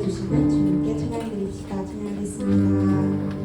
주시면 주님께 찬양 드립시다. 찬양하겠습니다.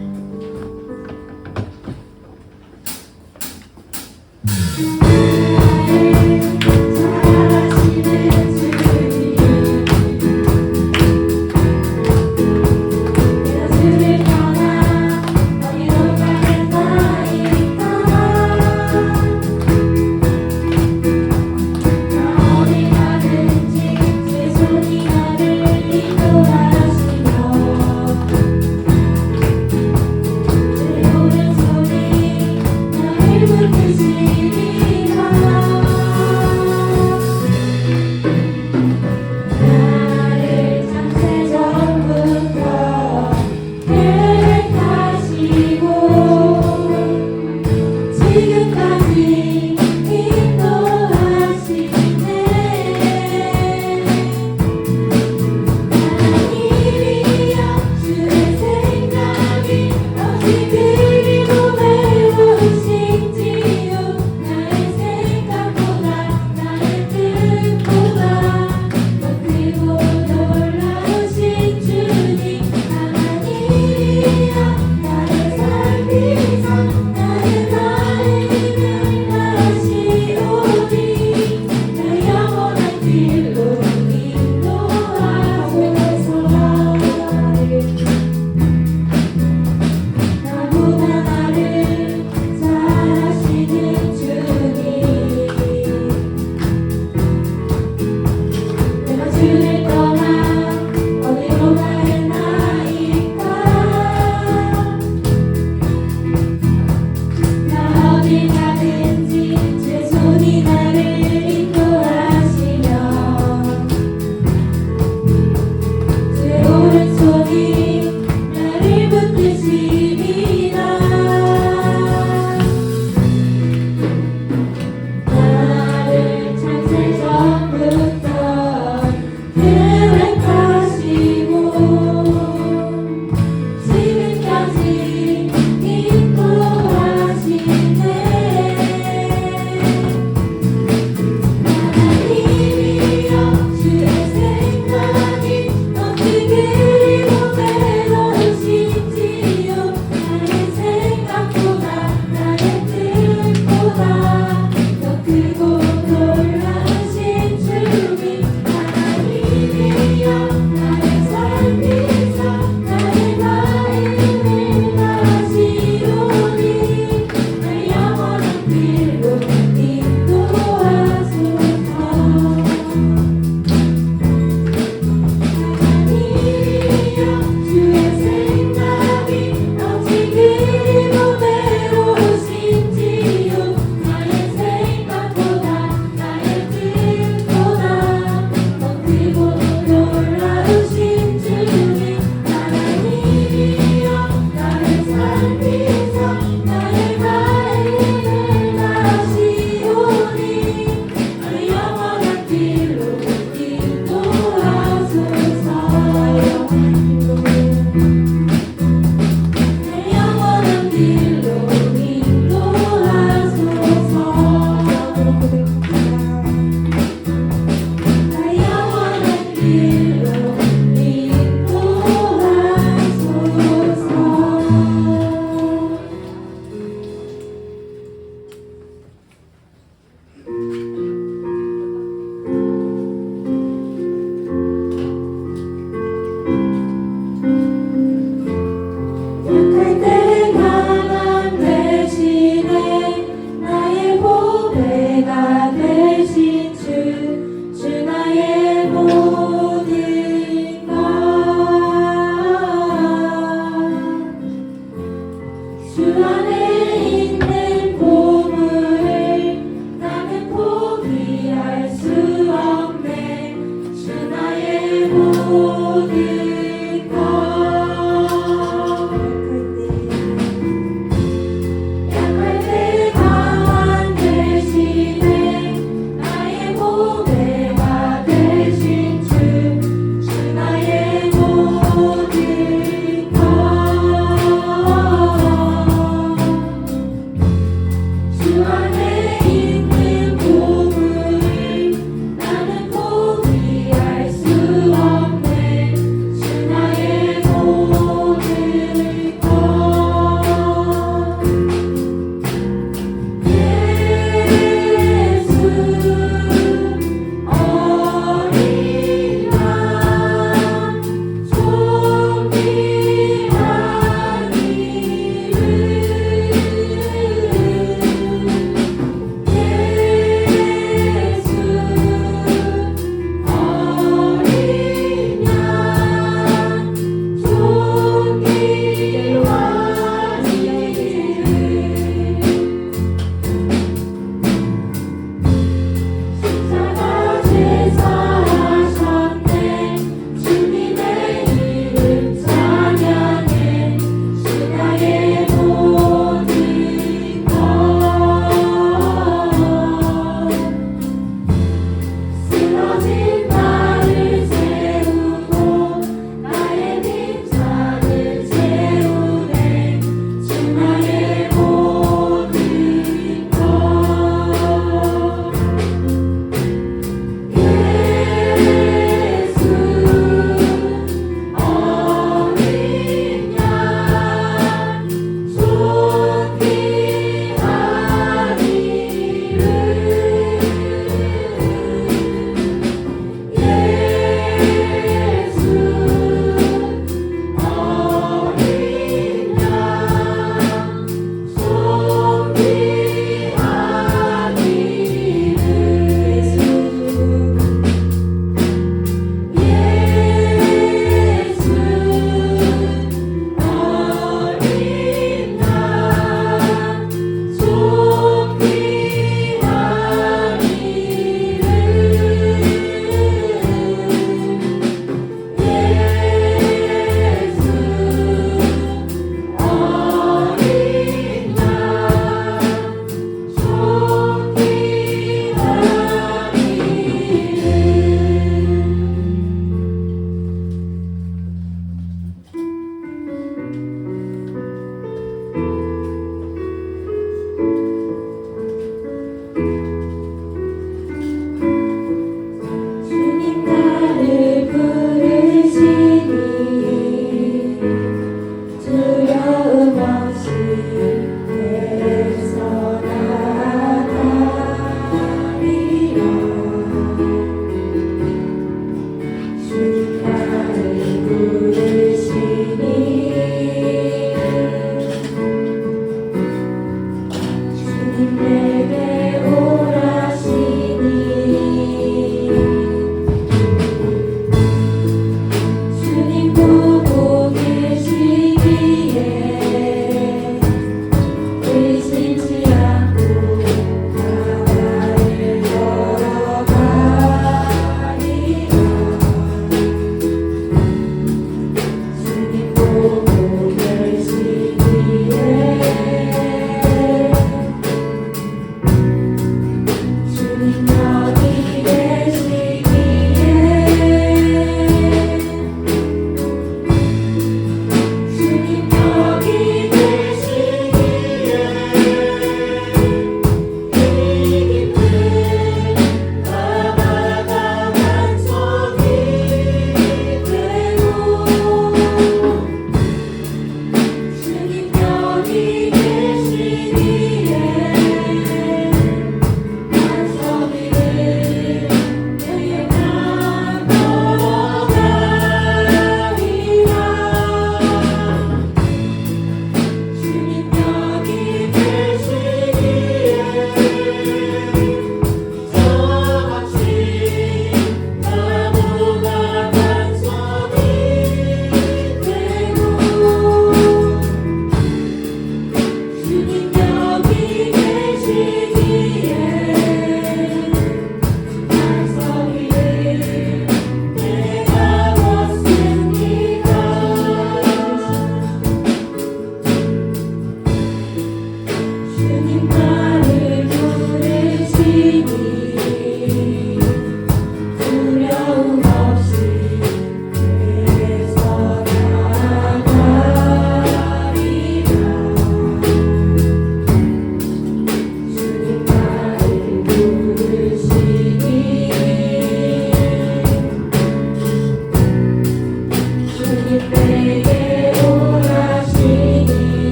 나의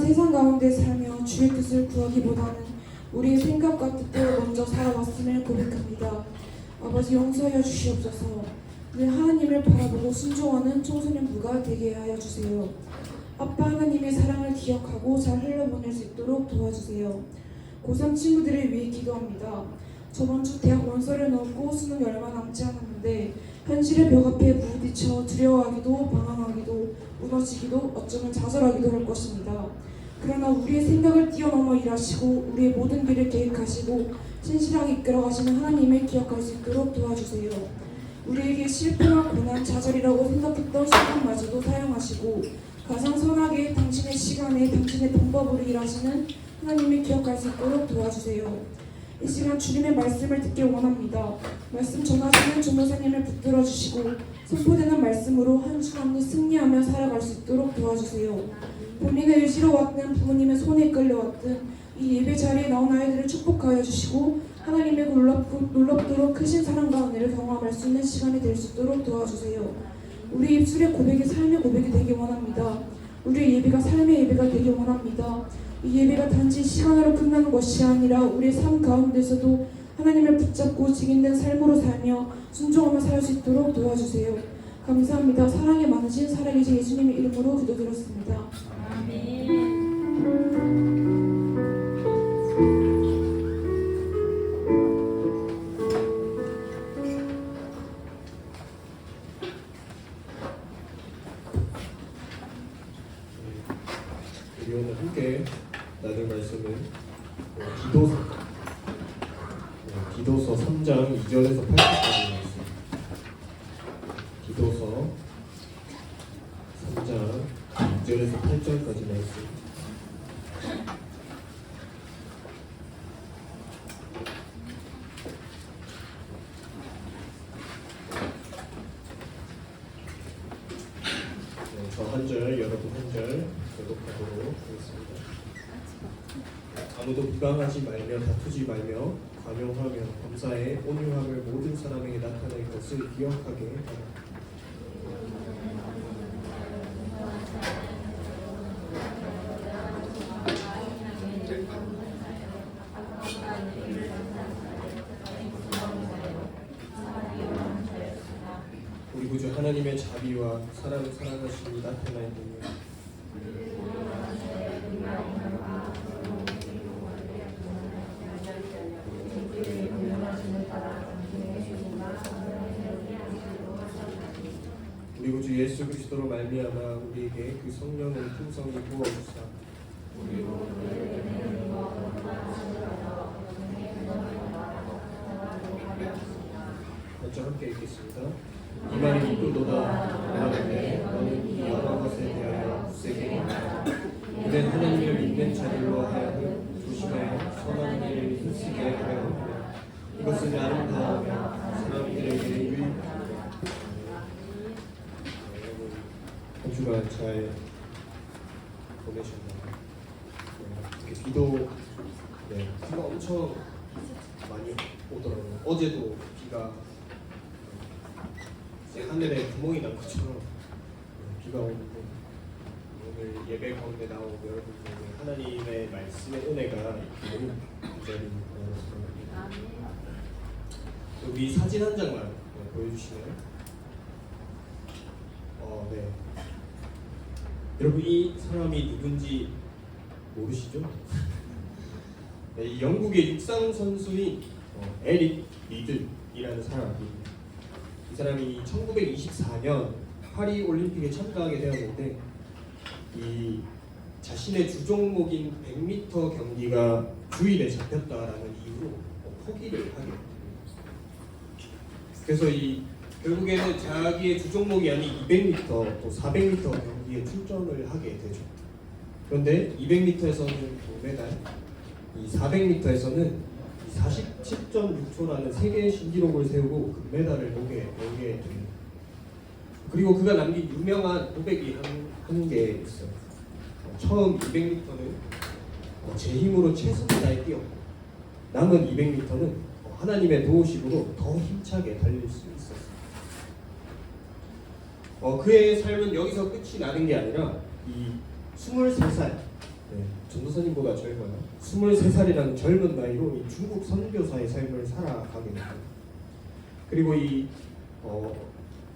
세상 가운데 살며 주의 뜻을 구하기보다는 우리의 생각과 뜻대로 먼저 살아왔음을 고백합니다. 아버지 용서하여 주시옵소서. 늘 하나님을 바라보고 순종하는 청소년부가 되게 하여 주세요. 아빠 하나님의 사랑을 기억하고 잘 흘려보낼 수 있도록 도와주세요. 고3 친구들을 위해 기도합니다. 저번 주 대학 원서를 넣었고 수능이 얼마 남지 않았는데 현실의 벽 앞에 부딪혀 두려워하기도 방황하기도 무너지기도 어쩌면 좌절하기도 할 것입니다. 그러나 우리의 생각을 뛰어넘어 일하시고 우리의 모든 길을 계획하시고 신실하게 이끌어가시는 하나님을 기억할 수 있도록 도와주세요. 우리에게 실패나 고난, 좌절이라고 생각했던 순간마저도 사용하시고 가장 선하게 당신의 시간에 당신의 방법으로 일하시는 하나님을 기억할 수 있도록 도와주세요. 이 시간 주님의 말씀을 듣길 원합니다. 말씀 전하시는 전도사님을 붙들어 주시고 선포되는 말씀으로 한 주 한 주 승리하며 살아갈 수 있도록 도와주세요. 본인의 의지로 왔든 부모님의 손에 끌려왔든 이 예배 자리에 나온 아이들을 축복하여 주시고 하나님의 놀랍도록 크신 사랑과 은혜를 경험할 수 있는 시간이 될 수 있도록 도와주세요. 우리 입술의 고백이 삶의 고백이 되기 원합니다. 우리의 예배가 삶의 예배가 되기 원합니다. 이 예배가 단지 시간으로 끝나는 것이 아니라 우리의 삶 가운데서도 하나님을 붙잡고 직인된 삶으로 살며 순종하며 살 수 있도록 도와주세요. 감사합니다. 사랑이 많으신 살아계신 예수님의 이름으로 기도드렸습니다. 아멘. 우리 오늘 함께 나눌 말씀은 기도서 3장 2절에서 8절까지 말씀. 기도서 3장 2절에서 8절까지 말씀. 저 한 절, 여러분 한 절 교독하도록 하겠습니다. 아무도 비방하지 말며 다투지 말며 관용하며 범사에 온유함을 모든 사람에게 나타낼 것을 기억하게 하라. 우리 구주 하나님의 자비와 사랑을 사랑하심이 나타나있느냐. 우리 구주 예수 그리스도로 말미암아 우리에게 그 성령을 풍성히 부어주사 먼저 함께 읽겠습니다. 이 말이 이끌도다 말하되 너는 이 여러 것에 대하여 굳세게 말하라. 그는 하나님을 믿는 자들로 하여금 조심하여 선한 일을 힘쓰게 하려 하며 이것은 아름다우며 사람들에게 유익하다. 한 주간 잘 보내셨나요? 비가 엄청 많이 오더라고요. 어제도 비가 하늘에 구멍이 난 것처럼 비가 오는데 오늘 예배 가운데 나온 여러분들에게 하나님의 말씀의 은혜가 너무 간절히 원하습니다. 우리 사진 한 장만 보여주시나요? 네. 여러분 이 사람이 누군지 모르시죠? 네, 이 영국의 육상 선수인 에릭 리들이라는 사람입니다. 이 사람이 1924년 파리 올림픽에 참가하게 되었는데 이 자신의 주종목인 100m 경기가 주일에 잡혔다라는 이유로 포기를 하게 됩니다. 그래서 결국에는 자기의 주종목이 아닌 200m 또 400m 경기에 출전을 하게 되죠. 그런데 200m에서는 동메달, 이 400m에서는 47.6초라는 세계 신기록을 세우고 금메달을 목에 걸게 됩니다. 그리고 그가 남긴 유명한 고백이 한 개 있어요. 처음 200m는 제 힘으로 최선을 다해 뛰었고 남은 200m는 하나님의 도우심으로 더 힘차게 달릴 수 있었어요. 그의 삶은 여기서 끝이 나는 게 아니라 이 23살 네, 전도사님보다 젊어요. 23살이라는 젊은 나이로 이 중국 선교사의 삶을 살아가게 됩니다. 그리고 이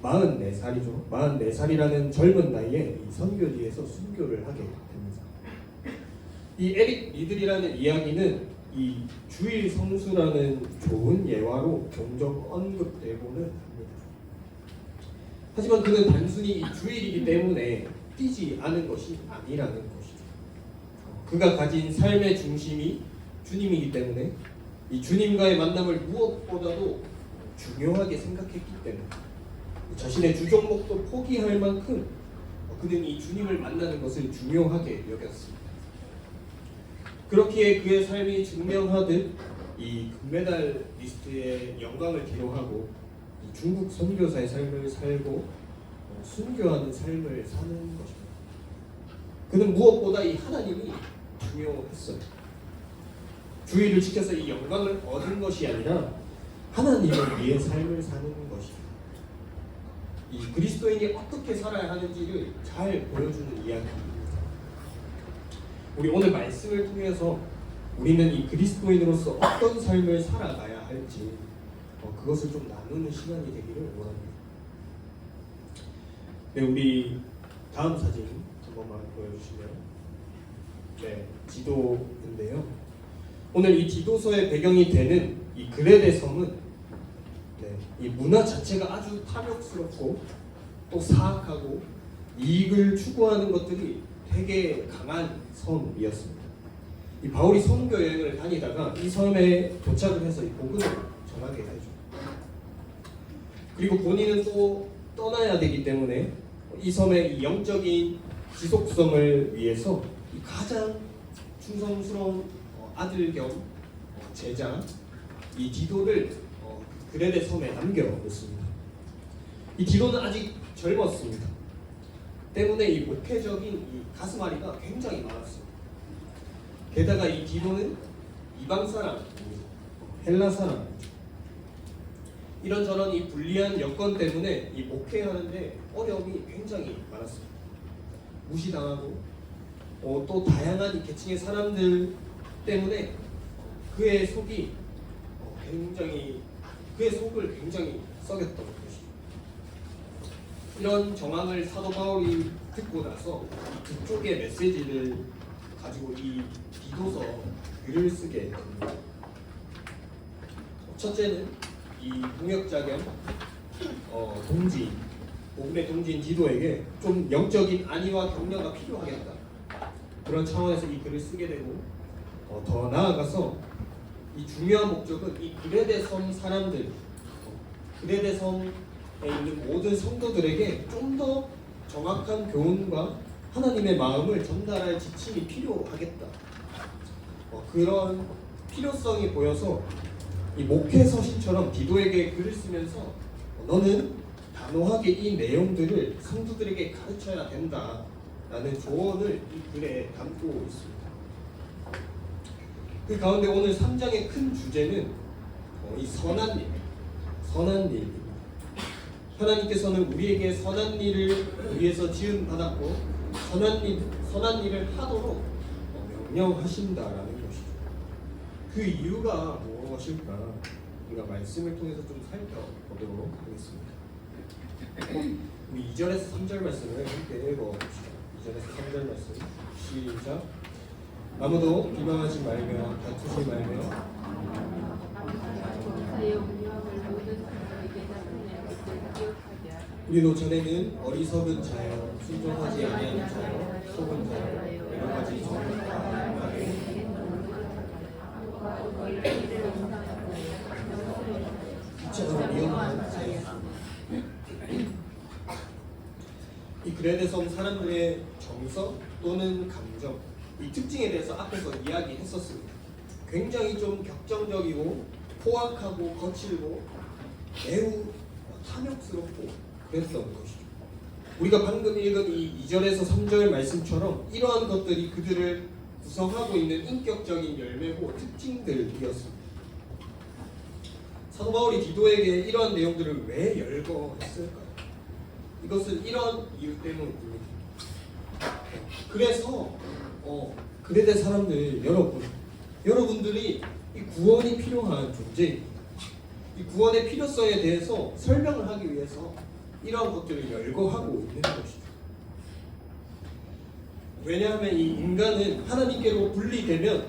44살이죠. 44살이라는 젊은 나이에 이 선교지에서 순교를 하게 됩니다. 이 에릭 리들이라는 이야기는 이 주일 성수라는 좋은 예화로 종종 언급되고는 합니다. 하지만 그는 단순히 이 주일이기 때문에 뛰지 않은 것이 아니라는 것이죠. 그가 가진 삶의 중심이 주님이기 때문에 이 주님과의 만남을 무엇보다도 중요하게 생각했기 때문에 자신의 주종목도 포기할 만큼 그는 이 주님을 만나는 것을 중요하게 여겼습니다. 그렇기에 그의 삶이 증명하듯 이 금메달 리스트의 영광을 기록하고 이 중국 선교사의 삶을 살고 순교하는 삶을 사는 것입니다. 그는 무엇보다 이 하나님이 중요했어요. 주의를 지켜서 이 영광을 얻은 것이 아니라 하나님을 위해 삶을 사는 것입니다. 이 그리스도인이 어떻게 살아야 하는지를 잘 보여주는 이야기입니다. 우리 오늘 말씀을 통해서 우리는 이 그리스도인으로서 어떤 삶을 살아가야 할지 그것을 좀 나누는 시간이 되기를 원합니다. 네, 우리 다음 사진 한 번만 보여주시면 네, 지도인데요. 오늘 이 지도서의 배경이 되는 이 그레데 섬은 이 문화 자체가 아주 탐욕스럽고 또 사악하고 이익을 추구하는 것들이 되게 강한 섬이었습니다. 이 바울이 선교 여행을 다니다가 이 섬에 도착을 해서 이 복음을 전하게 되죠. 그리고 본인은 또 떠나야 되기 때문에 이 섬의 이 영적인 지속성을 위해서 이 가장 충성스러운 아들 겸 제자 이 디도를 그레데 섬에 남겨놓습니다. 이 디도는 아직 젊었습니다. 때문에 이 목회적인 이 가슴앓이가 굉장히 많았습니다. 게다가 이 디도는 이방 사람입니다. 헬라 사람입니다. 이런저런 이 불리한 여건 때문에 이 목회하는데 어려움이 굉장히 많았습니다. 무시당하고 또 다양한 이 계층의 사람들 때문에 그의 속이 그의 속을 굉장히 썩였던 것이죠. 이런 정황을 사도 바울이 듣고 나서 그쪽의 메시지를 가지고 이 디도서 글을 쓰게 됩니다. 첫째는 이 동역자 겸 동지, 복음의 동지인 디도에게 좀 영적인 안위와 격려가 필요하겠다. 그런 차원에서 이 글을 쓰게 되고 더 나아가서 이 중요한 목적은 이 그레데 섬 사람들, 그레데 섬에 있는 모든 성도들에게 좀 더 정확한 교훈과 하나님의 마음을 전달할 지침이 필요하겠다. 그런 필요성이 보여서 이 목회 서신처럼 디도에게 글을 쓰면서 너는 단호하게 이 내용들을 성도들에게 가르쳐야 된다라는 조언을 이 글에 담고 있습니다. 그 가운데 오늘 3장의 큰 주제는 이 선한 일입니다. 하나님께서는 우리에게 선한 일을 위해서 지음 받았고 선한 일을 하도록 명령하신다라는 것이죠. 그 이유가 무엇일까? 우리가 말씀을 통해서 좀 살펴보도록 하겠습니다. 우리 2절에서 3절 말씀을 함께 읽어봅시다. 2절에서 3절 말씀 시작. 아무도 비방하지 말며 다투지 말며 우리도 전에는 어리석은 자여 순종하지 아니하는 자여 속은 자여 여러 가지 정을 다하게 이처럼 미워하는 자였습니다. 이 그레데 섬 사람들의 정서 또는 감정 이 특징에 대해서 앞에서 이야기했었습니다. 굉장히 좀 격정적이고 포악하고 거칠고 매우 탐욕스럽고 그랬던 것이죠. 우리가 방금 읽은 이 2절에서 3절 말씀처럼 이러한 것들이 그들을 구성하고 있는 인격적인 열매고 특징들이었습니다. 사도 바울이 디도에게 이러한 내용들을 왜 열거했을까요? 이것은 이런 이유 때문입니다. 그래서 그레데 사람들 여러분들이 이 구원이 필요한 존재입니다. 이 구원의 필요성에 대해서 설명을 하기 위해서 이러한 것들을 열거하고 있는 것이죠. 왜냐하면 이 인간은 하나님께로 분리되고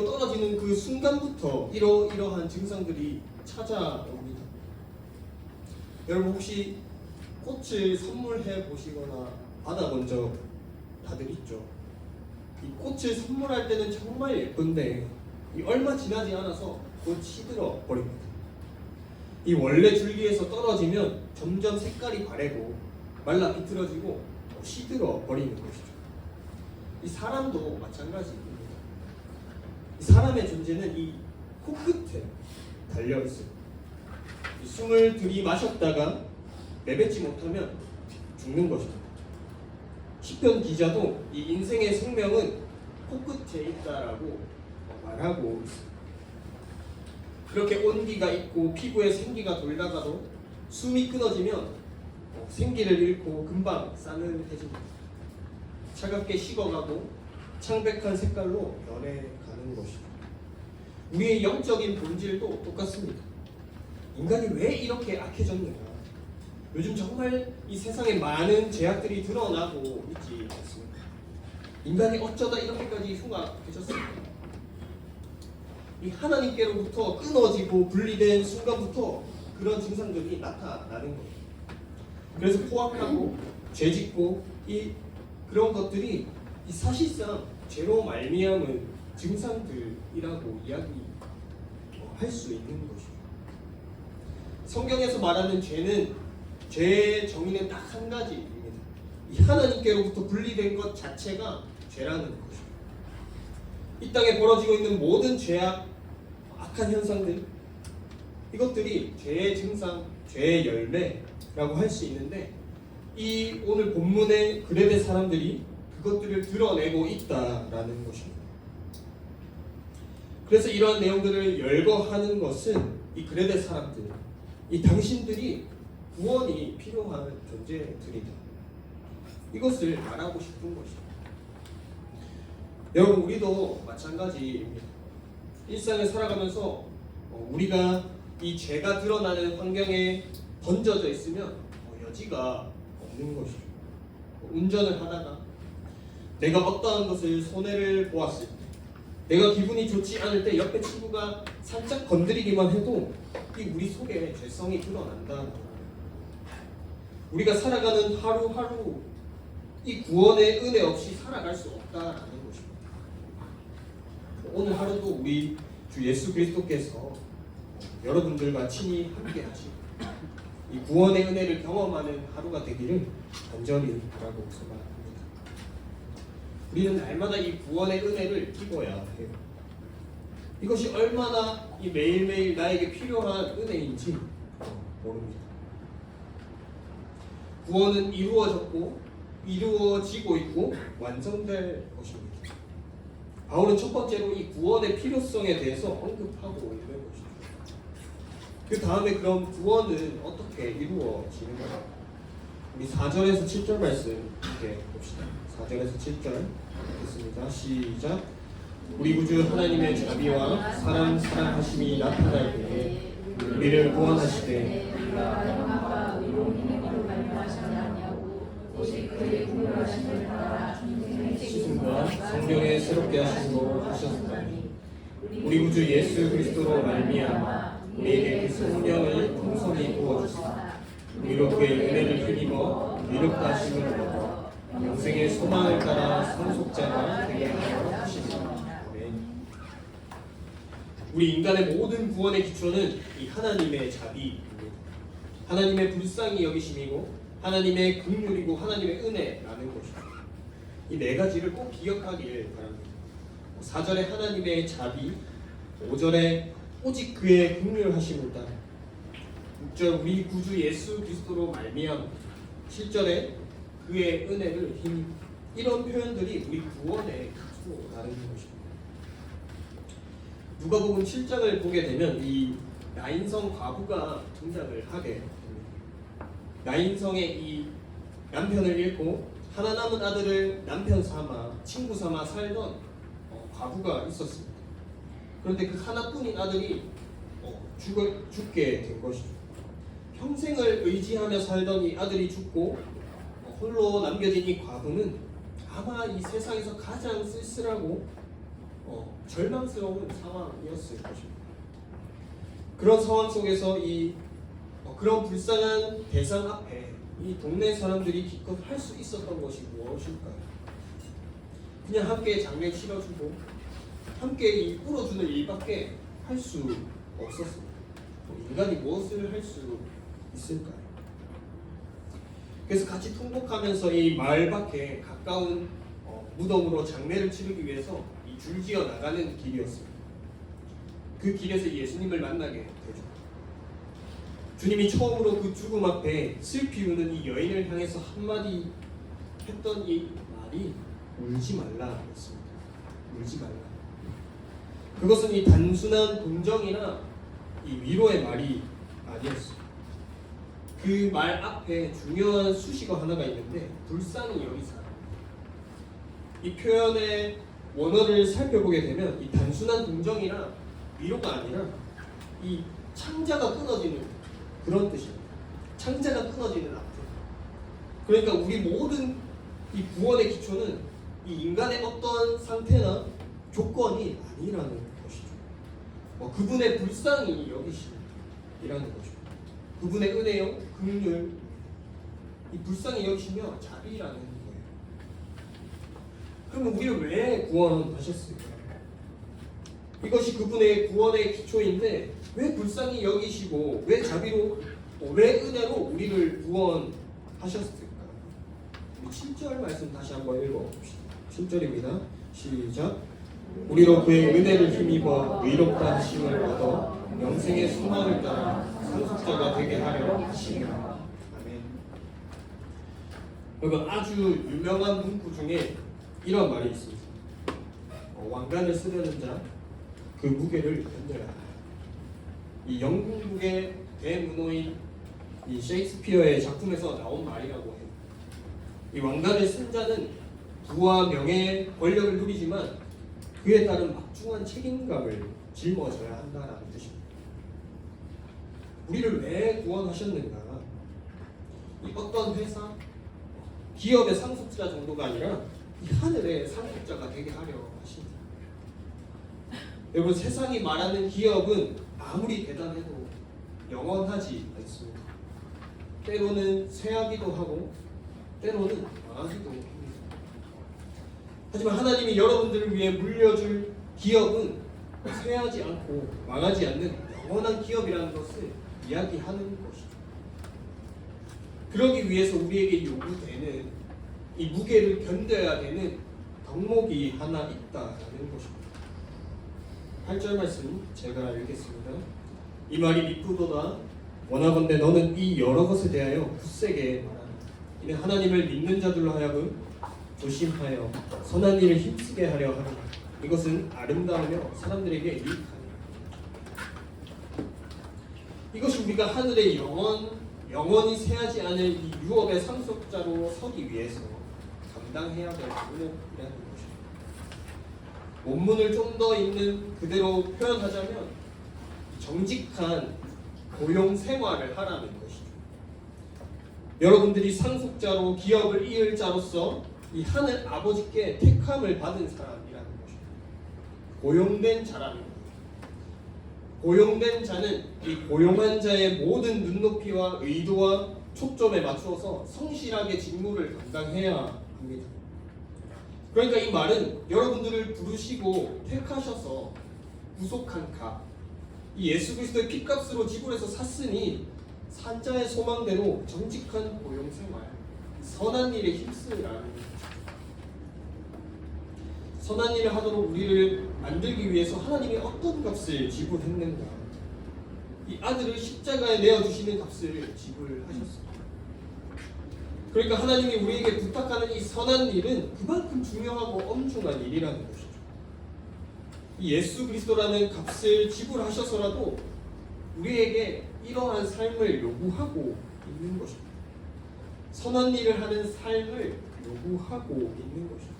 떨어지는 그 순간부터 이러한 증상들이 찾아옵니다. 여러분 혹시 꽃을 선물해 보시거나 받아본 적 다들 있죠? 이 꽃을 선물할 때는 정말 예쁜데 이 얼마 지나지 않아서 곧 시들어 버립니다. 이 원래 줄기에서 떨어지면 점점 색깔이 바래고 말라 비틀어지고 시들어 버리는 것이죠. 이 사람도 마찬가지입니다. 이 사람의 존재는 이 코끝에 달려 있어요. 이 숨을 들이마셨다가 내뱉지 못하면 죽는 것입니다. 시편 기자도 이 인생의 생명은 코끝에 있다라고 말하고 있습니다. 그렇게 온기가 있고 피부에 생기가 돌다가도 숨이 끊어지면 생기를 잃고 금방 싸늘해집니다. 차갑게 식어가고 창백한 색깔로 변해가는 것이죠. 우리의 영적인 본질도 똑같습니다. 인간이 왜 이렇게 악해졌는가? 요즘 정말 이 세상에 많은 죄악들이 드러나고 있지 않습니까? 인간이 어쩌다 이렇게까지 흉악해졌습니까? 이 하나님께로부터 끊어지고 분리된 순간부터 그런 증상들이 나타나는 거예요. 그래서 포악하고 죄짓고 그런 것들이 사실상 죄로 말미암은 증상들이라고 이야기할 수 있는 것이죠. 성경에서 말하는 죄의 정의는 딱 한 가지입니다. 이 하나님께로부터 분리된 것 자체가 죄라는 것이죠. 이 땅에 벌어지고 있는 모든 죄악, 악한 현상들, 이것들이 죄의 증상, 죄의 열매라고 할 수 있는데 이 오늘 본문의 그레데 사람들이 그것들을 드러내고 있다라는 것입니다. 그래서 이러한 내용들을 열거하는 것은 이 그레데 사람들, 이 당신들이 구원이 필요한 존재들이다. 이것을 말하고 싶은 것입니다. 여러분 우리도 마찬가지입니다. 일상을 살아가면서 우리가 이 죄가 드러나는 환경에 던져져 있으면 여지가 없는 것이죠. 운전을 하다가 내가 어떠한 것을 손해를 보았을 때, 내가 기분이 좋지 않을 때 옆에 친구가 살짝 건드리기만 해도 우리 속에 죄성이 드러난다. 우리가 살아가는 하루하루 이 구원의 은혜 없이 살아갈 수 없다라는 것입니다. 오늘 하루도 우리 주 예수 그리스도께서 여러분들과 친히 함께 하시고 이 구원의 은혜를 경험하는 하루가 되기를 간절히 바라고 소망합니다. 우리는 날마다 이 구원의 은혜를 입어야 해요. 이것이 얼마나 이 매일매일 나에게 필요한 은혜인지 모릅니다. 구원은 이루어지고 있고 완성될 것입니다. 바울은 첫 번째로 이 구원의 필요성에 대해서 언급하고 있는 것이죠. 그 다음에 그럼 구원은 어떻게 이루어지는가? 우리 4절에서 7절 말씀 함께 봅시다. 4절에서 7절 읽겠습니다. 시작. 우리 구주 하나님의 자비와 사랑하심이 나타날 때에 우리를 구원하시되 씻음과 성령의 새롭게 하심으로 하셨으니 우리 구주 예수 그리스도로 말미암아 우리에게 그 성령을 풍성히 부어주사 우리로 그의 은혜를 힘입어 위력다 하심을 얻어 영생의 소망을 따라 상속자가 되게 하여 하시리라. 우리 인간의 모든 구원의 기초는 이 하나님의 자비입니다. 하나님의 불쌍히 여기심이고 하나님의 긍휼이고 하나님의 은혜라는 것이죠. 이 네 가지를 꼭 기억하길 바랍니다. 4절에 하나님의 자비, 5절에 오직 그의 긍휼하심을 따라, 6절 우리 구주 예수 그리스도로 말미암아, 7절에 그의 은혜를 힘입어. 이런 표현들이 우리 구원의 기초라는 것입니다. 누가복음 7장을 보게 되면 이 나인성 과부가 등장을 하게 됩니다. 나인성의 이 남편을 잃고 하나 남은 아들을 남편 삼아 친구 삼아 살던 과부가 있었습니다. 그런데 그 하나뿐인 아들이 죽게 된 것이죠. 평생을 의지하며 살던 이 아들이 죽고 홀로 남겨진 이 과부는 아마 이 세상에서 가장 쓸쓸하고 절망스러운 상황이었을 것입니다. 그런 상황 속에서 그런 불쌍한 대상 앞에 이 동네 사람들이 기껏 할 수 있었던 것이 무엇일까요? 그냥 함께 장례 치러주고 함께 울어주는 일밖에 할 수 없었습니다. 인간이 무엇을 할 수 있을까요? 그래서 같이 통곡하면서 이 마을 밖에 가까운 무덤으로 장례를 치르기 위해서 이 줄지어 나가는 길이었습니다. 그 길에서 예수님을 만나게 되죠. 주님이 처음으로 그 죽음 앞에 슬피 우는 이 여인을 향해서 한마디 했던 이 말이 울지 말라였습니다. 울지 말라. 그것은 이 단순한 동정이나 이 위로의 말이 아니었어요. 그 말 앞에 중요한 수식어 하나가 있는데 불쌍히 여기사. 이 표현의 원어를 살펴보게 되면 이 단순한 동정이나 위로가 아니라 이 창자가 끊어지는 그런 뜻입니다. 창자가 끊어지는 아픔. 그러니까 우리 모든 이 구원의 기초는 이 인간의 어떤 상태나 조건이 아니라는 것이죠. 그분의 불쌍히 여기심이라는 거죠. 그분의 은혜요, 긍휼, 이 불쌍히 여기시며 자비라는 거예요. 그러면 우리를 왜 구원하셨을까요? 이것이 그분의 구원의 기초인데 왜 불쌍히 여기시고 왜 자비로 왜 은혜로 우리를 구원하셨을까요? 7절 말씀 다시 한번 읽어봅시다. 7절입니다. 시작. 우리로 그의 은혜를 힘입어 의롭다 하심을 얻어 영생의 소망을 따라 상속자가 되게 하려 하시니라. 아멘. 여러분 아주 유명한 문구 중에 이런 말이 있습니다. 왕관을 쓰려는 자 그 무게를 견뎌야 한다. 이 영국의 대문호인 이 셰익스피어의 작품에서 나온 말이라고 해요. 이 왕관을 쓴 자는 부와 명예, 권력을 누리지만 그에 따른 막중한 책임감을 짊어져야 한다라는 뜻입니다. 우리를 왜 구원하셨는가? 이 어떤 회사, 기업의 상속자 정도가 아니라 이 하늘의 상속자가 되게 하려 하십니다. 여러분 세상이 말하는 기업은 아무리 대단해도 영원하지 않습니다. 때로는 쇠하기도 하고 때로는 망하기도 합니다. 하지만 하나님이 여러분들을 위해 물려줄 기업은 쇠하지 않고 망하지 않는 영원한 기업이라는 것을 이야기하는 것이죠. 그러기 위해서 우리에게 요구되는 이 무게를 견뎌야 되는 덕목이 하나 있다라는 것입니다. 8절 말씀 제가 읽겠습니다. 이 말이 미쁘도다. 원하건대 너는 이 여러 것에 대하여 굳세게 말하라. 이는 하나님을 믿는 자들로 하여금 조심하여 선한 일을 힘쓰게 하려 하라. 이것은 아름다우며 사람들에게 유익하니. 이것이 우리가 하늘의 영원히 쇠하지 않을 이 유업의 상속자로 서기 위해서 감당해야 될 덕목이라는 것입니다. 원문을 좀 더 있는 그대로 표현하자면 정직한 고용 생활을 하라는 것이죠. 여러분들이 상속자로 기업을 이을 자로서 이 하늘 아버지께 택함을 받은 사람이라는 것입니다. 고용된 자라는 거예요. 고용된 자는 이 고용한 자의 모든 눈높이와 의도와 초점에 맞추어서 성실하게 직무를 감당해야 합니다. 그러니까 이 말은 여러분들을 부르시고 택하셔서 구속한 가, 이 예수 그리스도의 핏값으로 지불해서 샀으니 산자의 소망대로 정직한 고용생활, 선한 일에 힘쓰라는 것입니다. 선한 일을 하도록 우리를 만들기 위해서 하나님이 어떤 값을 지불했는가? 이 아들을 십자가에 내어주시는 값을 지불하셨습니다. 그러니까 하나님이 우리에게 부탁하는 이 선한 일은 그만큼 중요하고 엄중한 일이라는 것이죠. 이 예수 그리스도라는 값을 지불하셔서라도 우리에게 이러한 삶을 요구하고 있는 것입니다. 선한 일을 하는 삶을 요구하고 있는 것입니다.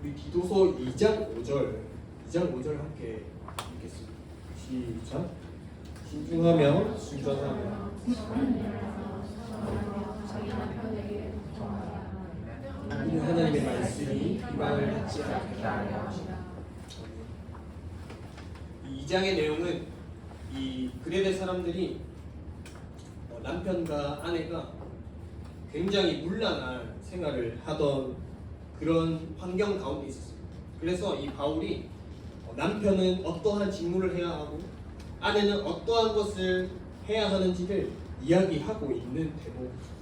우리 디도서 2장 5절 함께 읽겠습니다. 시작. 신중하며 순전하며 우리는 하나님의 말씀이 비방을 받지 않게 하려 하시라. 이 2장의 내용은 이 그레데 사람들이 남편과 아내가 굉장히 문란한 생활을 하던 그런 환경 가운데 있었습니다. 그래서 이 바울이 남편은 어떠한 직무를 해야 하고 아내는 어떠한 것을 해야 하는지를 이야기하고 있는 대목입니다.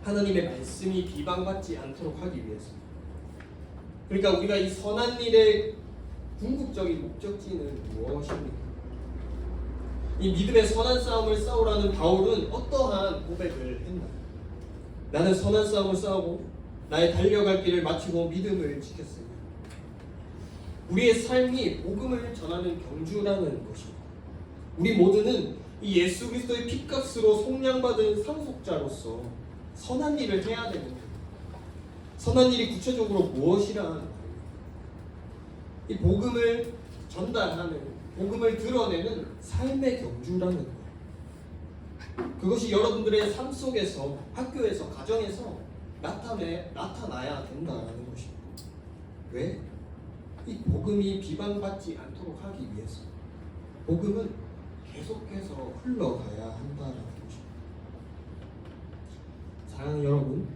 하나님의 말씀이 비방받지 않도록 하기 위해서. 그러니까 우리가 이 선한 일의 궁극적인 목적지는 무엇입니까? 이 믿음의 선한 싸움을 싸우라는 바울은 어떠한 고백을 했나? 나는 선한 싸움을 싸우고 나의 달려갈 길을 마치고 믿음을 지켰으니 우리의 삶이 복음을 전하는 경주라는 것입니다. 우리 모두는 이 예수 그리스도의 핏값으로 속량받은 상속자로서 선한 일을 해야 되는 거예요. 선한 일이 구체적으로 무엇이라 하는 거예요? 이 복음을 전달하는, 복음을 드러내는 삶의 경주라는 거예요. 그것이 여러분들의 삶 속에서, 학교에서, 가정에서 나타나야 된다는 것입니다. 왜? 이 복음이 비방받지 않도록 하기 위해서. 복음은 계속해서 흘러가야 한다는 것입니다. 사랑하는 여러분,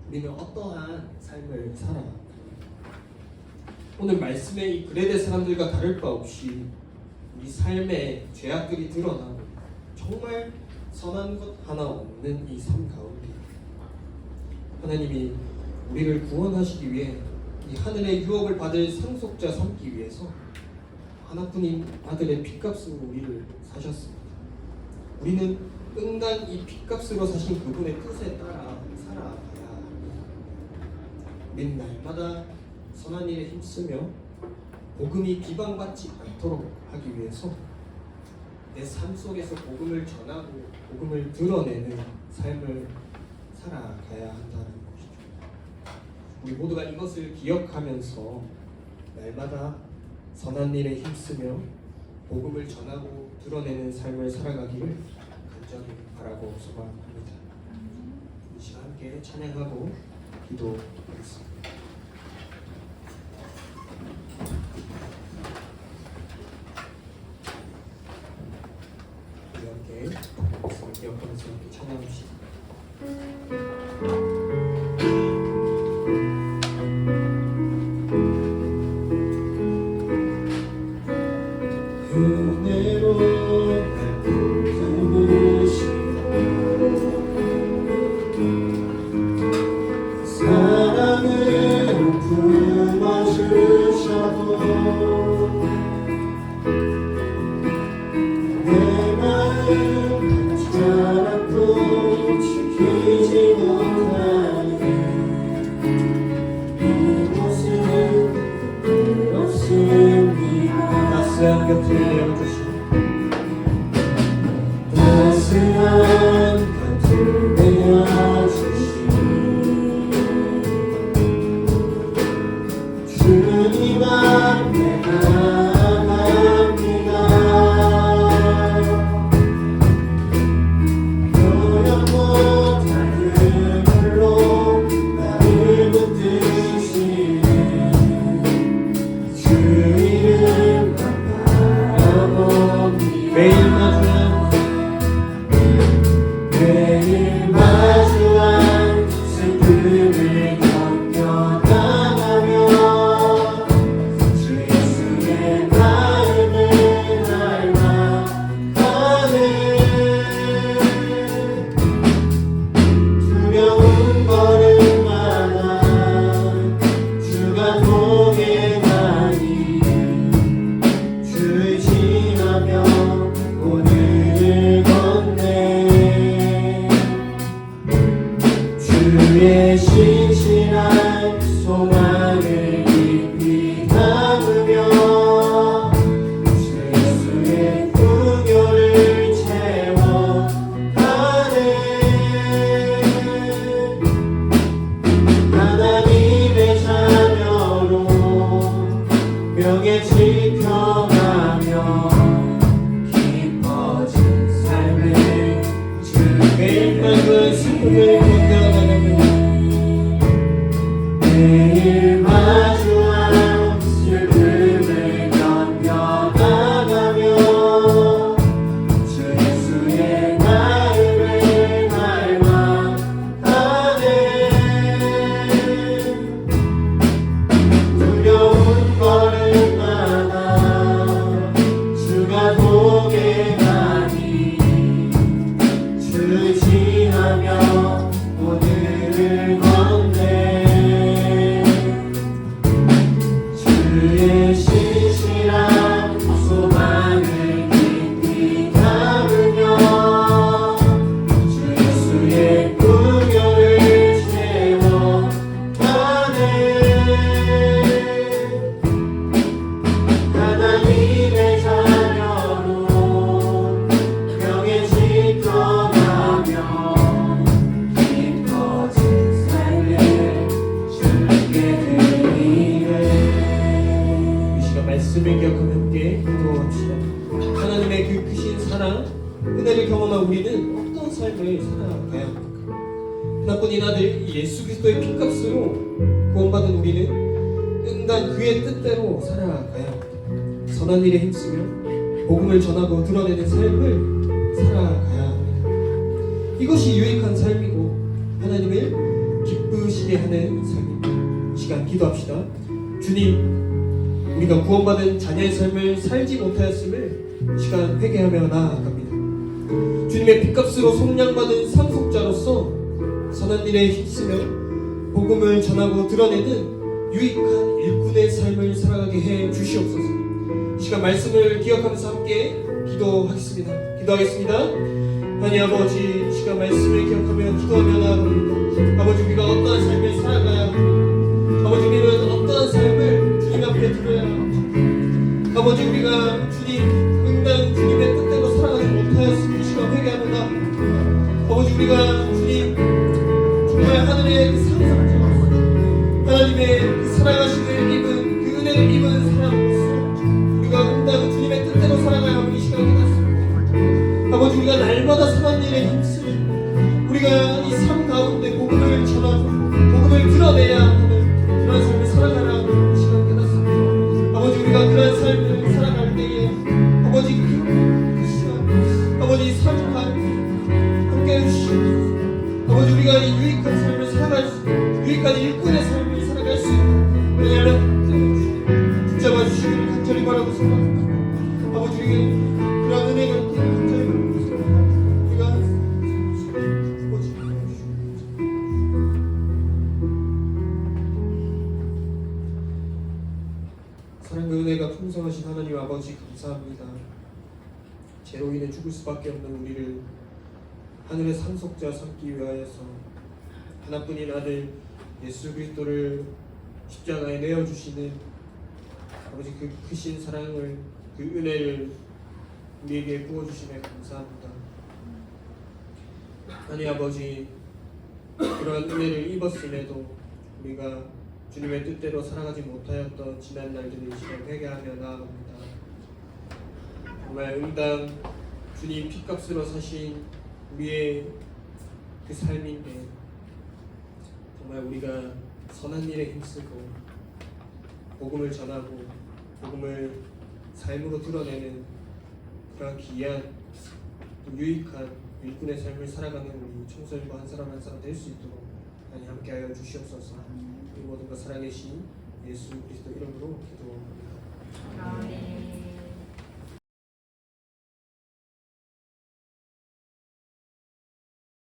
우리는 어떠한 삶을 살아갑니까? 오늘 말씀의 이 그레데 사람들과 다를 바 없이 우리 삶의 죄악들이 드러나고 정말 선한 것 하나 없는 이 삶 가운데 하나님이 우리를 구원하시기 위해 이 하늘의 유업을 받을 상속자 삼기 위해서 하나뿐인 아들의 핏값으로 우리를 사셨습니다. 우리는 응당 이 핏값으로 사신 그분의 뜻에 따라 살아가야 합니다. 우리는 날마다 선한 일에 힘쓰며 복음이 비방받지 않도록 하기 위해서 내 삶 속에서 복음을 전하고 복음을 드러내는 삶을 살아가야 한다는 것이죠. 우리 모두가 이것을 기억하면서 날마다 선한 일에 힘쓰며 복음을 전하고 드러내는 삶을 살아가기를 간절히 바라고 소망합니다. 이 시간 함께 찬양하고 기도하겠습니다. 우리 함께 말씀을 기억하면서 함께 찬양합시다. 은혜로 날 부으시고 사랑으로 품어주셔도 내 마음 자랑도 지키지 못하니 이곳은 없습니다. 따스한 곁을 내어주시고 따스한 곁을 내어주시고 주님 앞에 나아갑니다. 노력 못할 눈물로 나를 붙드시네 주 이름만 바라보네 매일 마주한 슬픔을 견뎌나가며 주 예수의 마음을 닮아가네. 두려운 걸음마다 주가 보게 가니 주 지나며 오늘을 걷네. 주의 신실한 소망을 깊이 담으며 주 예수의 구별을 채워가네. 하나님의 자녀로 명예 지켜가며 깊어진 삶을 주께 드리네. 이 시간 말씀을 기억하며 함께 기도합시다. 하나님의 그 크신 사랑, 은혜를 경험한 우리는 어떤 삶을 살아가야 합니까? 하나뿐인 아들 예수 그리스도의 피값으로 구원받은 우리는 응당 그의 뜻대로 살아가야 합니다. 선한 일에 힘쓰며 복음을 전하고 드러내는 삶을 살아가야 합니다. 이것이 유익한 삶이고 하나님을 기쁘시게 하는 삶입니다. 이 시간 기도합시다. 주님, 우리가 구원받은 자녀의 삶을 살지 못하였음을 이 시간 회개하며 나아갑니다. 주님의 핏값으로 속량받은 상속자로서 선한 일에 힘쓰며 복음을 전하고 드러내는 유익한 일꾼의 삶을 살아가게 해 주시옵소서. 이 시간 말씀을 기억하면서 함께 기도하겠습니다. 기도하겠습니다. 하나님 아버지, 이 시간 말씀을 기억하며 기도하며 나아갑니다. 아버지, 우리가 어떠한 삶을 살아가야 합니까? 아버지, 우리는 어떠한 삶을 주님 앞에 드려야 합니까? 아버지, 우리가 주님 응당 주님의 뜻대로 살아가지 못하였으니 이 시간 회개하며 나아갑니다. 아버지, 우리가 주님 정말 하늘의 그 상상자, 하나님의 그 사랑하심을 입은 그 은혜를 입은 사람으로서 우리가 응당 주님의 뜻대로 살아가야 하는 이 시간 깨닫습니다. 아버지, 우리가 날마다 선한 일에 힘쓰고 우리가 이 삶 가운데 복음을 전하고 복음을 드러내야 하는 그런 삶을 살아가라는 이 시간 깨닫습니다. 아버지, 우리가 그런 삶을 살아갈 때에 아버지 그 시간 아버지 이 삶 가운데 함께 해주시옵소서. 아버지, 우리가 이 유익한 삶을 살아갈 수 유익한 일꾼의 삶을 살아갈 수 있는 왜냐하면 붙잡아 주시기를 간절히 바라고 생각합니다. 아버지, 우리에게 그런 은혜가 있기를 간절히 바라고 생각합니다. 우리가 아버지 사랑과 은혜가 풍성하신 하나님 아버지 감사합니다. 죄로 인해 죽을 수밖에 없는 우리를 하늘의 상속자 삼기 위하여서 하나뿐인 아들 예수 그리스도를 십자가에 내어주시는 아버지 그 크신 사랑을 그 은혜를 우리에게 부어주심에 감사합니다. 하나님 아버지, 그러한 은혜를 입었음에도 우리가 주님의 뜻대로 살아가지 못하였던 지난 날들을 이 시간 회개하며 나아갑니다. 정말 응당 주님 핏값으로 사신 우리의 그 삶인데 정말 우리가 선한 일에 힘쓰고 복음을 전하고 복음을 삶으로 드러내는 그런 귀한 유익한 일꾼의 삶을 살아가는 우리 청소년과 한 사람 한 사람 될 수 있도록 하나님 함께하여 주시옵소서. 이 모든 것 살아계신 예수 그리스도 이름으로 기도합니다. 아멘.